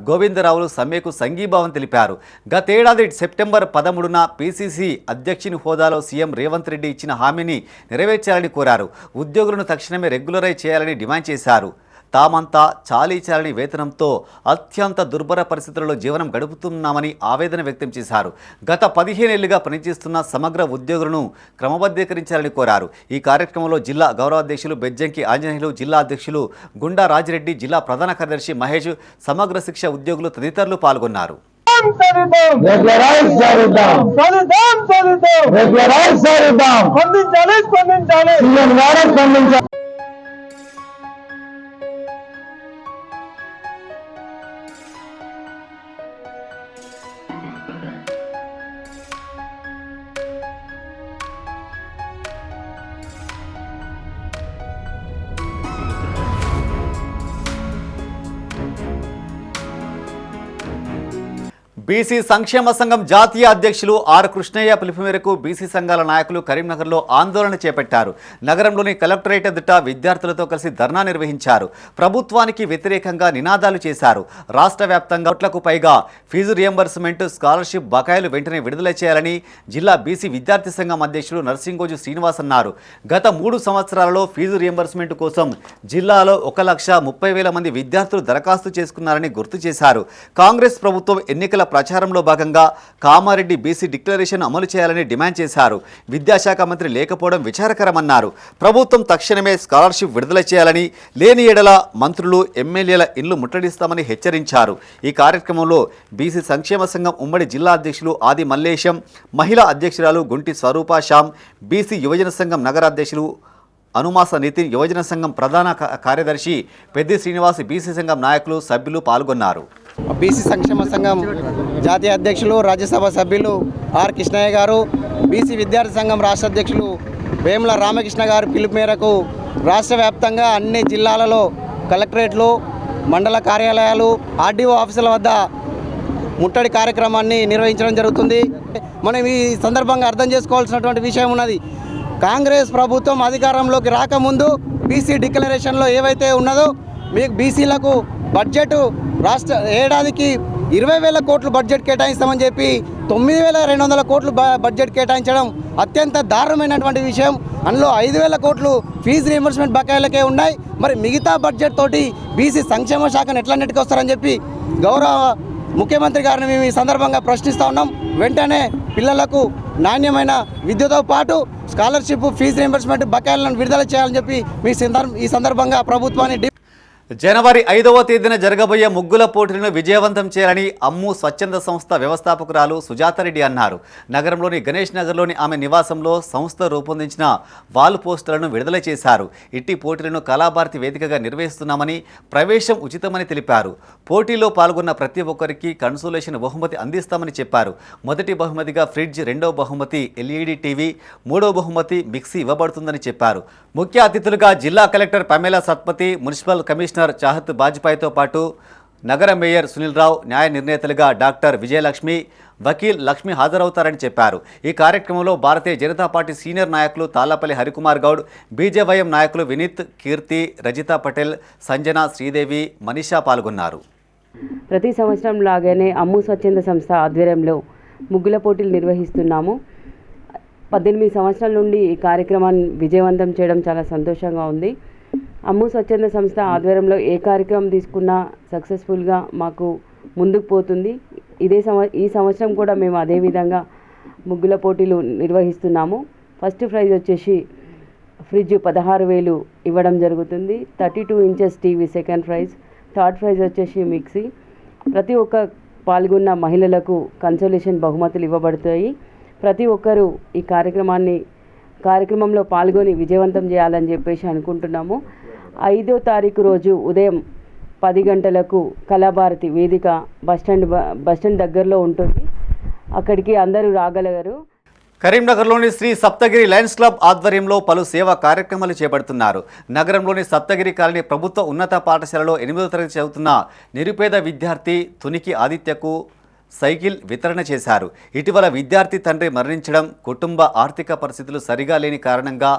గోవిందరావులు సమ్మెకు సంఘీభావం తెలిపారు. గతేడాది సెప్టెంబర్ 13న పీసీసీ అధ్యక్షుని హోదాలో సీఎం రేవంత్ రెడ్డి ఇచ్చిన హామీని నెరవేర్చాలని కోరారు. ఉద్యోగులను తక్షణమే రెగ్యులరైజ్ చేయాలని డిమాండ్ చేశారు. తామంతా చాలీచాలని వేతనంతో అత్యంత దుర్భర పరిస్థితుల్లో జీవనం గడుపుతున్నామని ఆవేదన వ్యక్తం చేశారు. గత 15 ఏళ్లుగా పనిచేస్తున్న సమగ్ర ఉద్యోగులను క్రమబద్ధీకరించాలని కోరారు. ఈ కార్యక్రమంలో జిల్లా గౌరవాధ్యక్షులు బెజ్జంకి ఆంజనేయులు, జిల్లా అధ్యక్షులు గుండా రాజిరెడ్డి, జిల్లా ప్రధాన కార్యదర్శి మహేష్, సమగ్ర శిక్ష ఉద్యోగులు తదితరులు పాల్గొన్నారు. బీసీ సంక్షేమ సంఘం జాతీయ అధ్యక్షులు ఆర్ కృష్ణయ్య పిలుపు మేరకు బీసీ సంఘాల నాయకులు కరీంనగర్లో ఆందోళన చేపట్టారు. నగరంలోని కలెక్టరేట్ ఎదుట విద్యార్థులతో కలిసి ధర్నా నిర్వహించారు. ప్రభుత్వానికి వ్యతిరేకంగా నినాదాలు చేశారు. రాష్ట్ర వ్యాప్తంగా కోట్లకు పైగా ఫీజు రియంబర్స్మెంట్, స్కాలర్షిప్ బకాయిలు వెంటనే విడుదల చేయాలని జిల్లా బీసీ విద్యార్థి సంఘం అధ్యక్షులు నర్సింగోజు శ్రీనివాస్ అన్నారు. గత 3 సంవత్సరాలలో ఫీజు రియంబర్స్మెంట్ కోసం జిల్లాలో 1,30,000 మంది విద్యార్థులు దరఖాస్తు చేసుకున్నారని గుర్తు చేశారు. కాంగ్రెస్ ప్రభుత్వం ఎన్నికల ప్రచారంలో భాగంగా కామారెడ్డి బీసీ డిక్లరేషన్ అమలు చేయాలని డిమాండ్ చేశారు. విద్యాశాఖ మంత్రి లేకపోవడం విచారకరమన్నారు. ప్రభుత్వం తక్షణమే స్కాలర్షిప్ విడుదల చేయాలని, లేని ఎడల మంత్రులు, ఎమ్మెల్యేల ఇళ్లు ముట్టడిస్తామని హెచ్చరించారు. ఈ కార్యక్రమంలో బీసీ సంక్షేమ సంఘం ఉమ్మడి జిల్లా అధ్యక్షులు ఆది మల్లేశం, మహిళా అధ్యక్షురాలు గుంటి స్వరూప శ్యామ్, బీసీ యువజన సంఘం నగర అధ్యక్షులు అనుమాస నితిన్, యువజన సంఘం ప్రధాన కార్యదర్శి పెద్ది శ్రీనివాస్, బీసీ సంఘం నాయకులు, సభ్యులు పాల్గొన్నారు. బీసీ సంక్షేమ సంఘం జాతీయ అధ్యక్షులు, రాజ్యసభ సభ్యులు ఆర్ కృష్ణయ్య గారు, బీసీ విద్యార్థి సంఘం రాష్ట్ర అధ్యక్షులు వేముల రామకృష్ణ గారి పిలుపు మేరకు రాష్ట్ర వ్యాప్తంగా అన్ని జిల్లాలలో కలెక్టరేట్లు, మండల కార్యాలయాలు ఆర్డీఓ ఆఫీసుల వద్ద ముట్టడి కార్యక్రమాన్ని నిర్వహించడం జరుగుతుంది. మనం ఈ సందర్భంగా అర్థం చేసుకోవాల్సినటువంటి విషయం ఉన్నది. కాంగ్రెస్ ప్రభుత్వం అధికారంలోకి రాకముందు బీసీ డిక్లరేషన్లో ఏవైతే ఉన్నదో మీకు బీసీలకు బడ్జెట్ రాష్ట్ర ఏడాదికి 20,000 కోట్లు బడ్జెట్ కేటాయిస్తామని చెప్పి 9,200 కోట్లు బడ్జెట్ కేటాయించడం అత్యంత దారుణమైనటువంటి విషయం. అందులో 5,000 కోట్లు ఫీజు రీయింబర్స్మెంట్ బకాయిలకే ఉన్నాయి. మరి మిగతా బడ్జెట్ తోటి బీసీ సంక్షేమ శాఖను ఎట్లా నెట్టుకొస్తారని చెప్పి గౌరవ ముఖ్యమంత్రి గారిని మేము ఈ సందర్భంగా ప్రశ్నిస్తూ ఉన్నాం. వెంటనే పిల్లలకు నాణ్యమైన విద్యతో పాటు స్కాలర్షిప్ ఫీజు రీయింబర్స్మెంట్ బకాయిలను విడుదల చేయాలని చెప్పి ఈ సందర్భంగా ప్రభుత్వాన్ని జనవరి 5వ తేదీన జరగబోయే ముగ్గుల పోటీలను విజయవంతం చేయాలని అమ్ము స్వచ్ఛంద సంస్థ వ్యవస్థాపకురాలు సుజాతారెడ్డి అన్నారు. నగరంలోని గణేష్ నగర్లోని ఆమె నివాసంలో సంస్థ రూపొందించిన వాల్ పోస్టర్లను విడుదల చేశారు. ఇట్టి పోటీలను కళాభారతి వేదికగా నిర్వహిస్తున్నామని, ప్రవేశం ఉచితమని తెలిపారు. పోటీలో పాల్గొన్న ప్రతి ఒక్కరికి కన్సోలేషన్ బహుమతి అందిస్తామని చెప్పారు. మొదటి బహుమతిగా ఫ్రిడ్జ్, రెండవ బహుమతి ఎల్ఈడి టీవీ, మూడవ బహుమతి మిక్సీ ఇవ్వబడుతుందని చెప్పారు. ముఖ్య అతిథులుగా జిల్లా collector Pamela Satpathy, municipal commissioner Chahat బాజ్పాయ్తో పాటు నగర మేయర్ సునీల్ రావు, న్యాయ నిర్ణేతలుగా డాక్టర్ విజయలక్ష్మి, వకీల్ లక్ష్మి హాజరవుతారని చెప్పారు. ఈ కార్యక్రమంలో భారతీయ జనతా పార్టీ సీనియర్ నాయకులు తాళ్లపల్లి హరికుమార్ గౌడ్, బీజేవైఎం నాయకులు వినీత్, కీర్తి, రజితా పటేల్, సంజన, శ్రీదేవి, మనీషా పాల్గొన్నారు. ప్రతి సంవత్సరం లాగానే అమ్ము స్వచ్ఛంద సంస్థ ఆధ్వర్యంలో ముగ్గుల పోటీలు నిర్వహిస్తున్నాము. 18 సంవత్సరాల నుండి ఈ కార్యక్రమాన్ని విజయవంతం చేయడం చాలా సంతోషంగా ఉంది. అమ్ము స్వచ్ఛంద సంస్థ ఆధ్వర్యంలో ఏ కార్యక్రమం తీసుకున్నా సక్సెస్ఫుల్గా మాకు ముందుకు పోతుంది. ఈ సంవత్సరం కూడా మేము అదేవిధంగా ముగ్గుల పోటీలు నిర్వహిస్తున్నాము. ఫస్ట్ ప్రైజ్ వచ్చేసి ఫ్రిడ్జ్ 16,000 ఇవ్వడం జరుగుతుంది. 32 inches TV second prize, third prize వచ్చేసి మిక్సీ. ప్రతి ఒక్క పాల్గొన్న మహిళలకు కన్సోలేషన్ బహుమతులు ఇవ్వబడతాయి. ప్రతి ఒక్కరూ ఈ కార్యక్రమంలో పాల్గొని విజయవంతం చేయాలని చెప్పేసి అనుకుంటున్నాము. 5వ తారీఖు రోజు ఉదయం 10 గంటలకు కళాభారతి వేదిక బస్టాండ్ దగ్గరలో ఉంటుంది. అక్కడికి అందరూ రాగలరు. కరీంనగర్లోని శ్రీ సప్తగిరి లయన్స్ క్లబ్ ఆధ్వర్యంలో పలు సేవా కార్యక్రమాలు చేపడుతున్నారు. నగరంలోని సప్తగిరి కాలనీ ప్రభుత్వ ఉన్నత పాఠశాలలో 8వ తరగతి చదువుతున్న నిరుపేద విద్యార్థి తునికి ఆదిత్యకు సైకిల్ వితరణ చేశారు. ఇటీవల విద్యార్థి తండ్రి మరణించడం, కుటుంబ ఆర్థిక పరిస్థితులు సరిగా లేని కారణంగా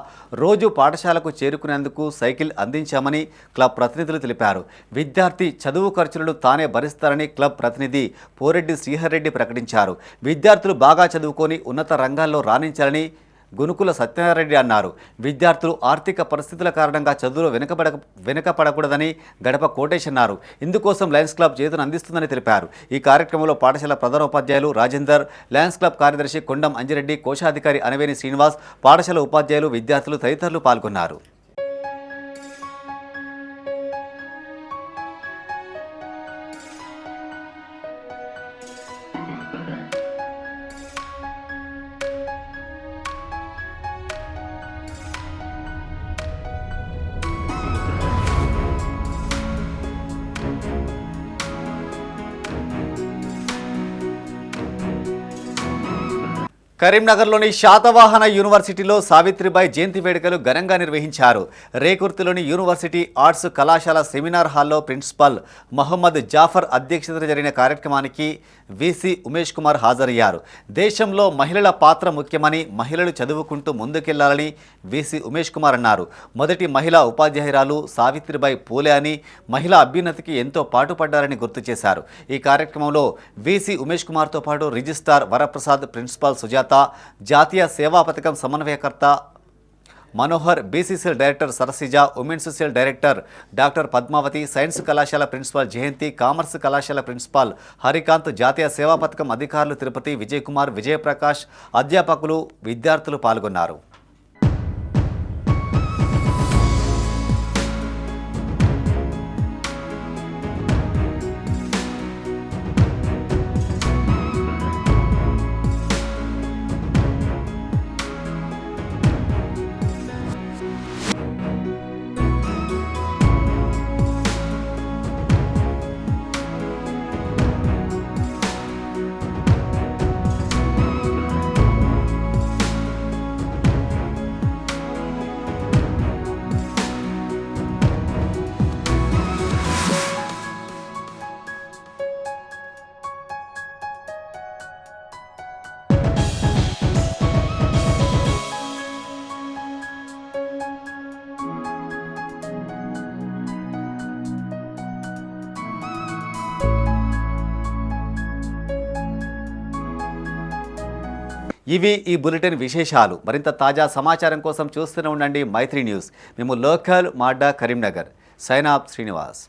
రోజు పాఠశాలకు చేరుకునేందుకు సైకిల్ అందించామని క్లబ్ ప్రతినిధులు తెలిపారు. విద్యార్థి చదువు ఖర్చులను తానే భరిస్తారని క్లబ్ ప్రతినిధి పోరెడ్డి శ్రీహర్రెడ్డి ప్రకటించారు. విద్యార్థులు బాగా చదువుకొని ఉన్నత రంగాల్లో రాణించాలని గునుకుల సత్యనారాయణ అన్నారు. విద్యార్థులు ఆర్థిక పరిస్థితుల కారణంగా చదువులో వెనుకపడకూడదని గడప కోటేష్ అన్నారు. ఇందుకోసం లయన్స్ క్లబ్ చేతును అందిస్తుందని తెలిపారు. ఈ కార్యక్రమంలో పాఠశాల ప్రధానోపాధ్యాయులు రాజేందర్, లయన్స్ క్లబ్ కార్యదర్శి కొండం అంజిరెడ్డి, కోశాధికారి అనవేని శ్రీనివాస్, పాఠశాల ఉపాధ్యాయులు, విద్యార్థులు తదితరులు పాల్గొన్నారు. కరీంనగర్లోని శాతవాహన యూనివర్సిటీలో సావిత్రిబాయి జయంతి వేడుకలు ఘనంగా నిర్వహించారు. రేకుర్తిలోని యూనివర్సిటీ ఆర్ట్స్ కళాశాల సెమినార్ హాల్లో ప్రిన్సిపల్ మహమ్మద్ జాఫర్ అధ్యక్షతన జరిగిన కార్యక్రమానికి వీసీ ఉమేష్ కుమార్ హాజరయ్యారు. దేశంలో మహిళల పాత్ర ముఖ్యమని, మహిళలు చదువుకుంటూ ముందుకెళ్లాలని వీసీ ఉమేష్ కుమార్ అన్నారు. మొదటి మహిళా ఉపాధ్యాయురాలు సావిత్రిబాయి పూలే అని, మహిళా అభ్యున్నతికి ఎంతో పాటుపడ్డారని గుర్తు చేశారు. ఈ కార్యక్రమంలో వీసీ ఉమేష్ కుమార్తో పాటు రిజిస్ట్రార్ వరప్రసాద్, ప్రిన్సిపాల్ సుజాత, జాతీయ సేవా పథకం సమన్వయకర్త Manohar, BCCL director Sarasija, women's cell director doctor Padmavati, science కళాశాల ప్రిన్సిపాల్ జయంతి, కామర్స్ కళాశాల ప్రిన్సిపాల్ హరికాంత్, జాతీయ సేవా పథకం అధికారులు తిరుపతి, విజయ్ కుమార్, విజయప్రకాష్, అధ్యాపకులు, విద్యార్థులు పాల్గొన్నారు. ఇవి ఈ బులెటిన్ విశేషాలు. మరింత తాజా సమాచారం కోసం చూస్తూనే ఉండండి మైత్రి న్యూస్. మేము లోకల్ మాడ్డా కరీంనగర్. Sign off Srinivas.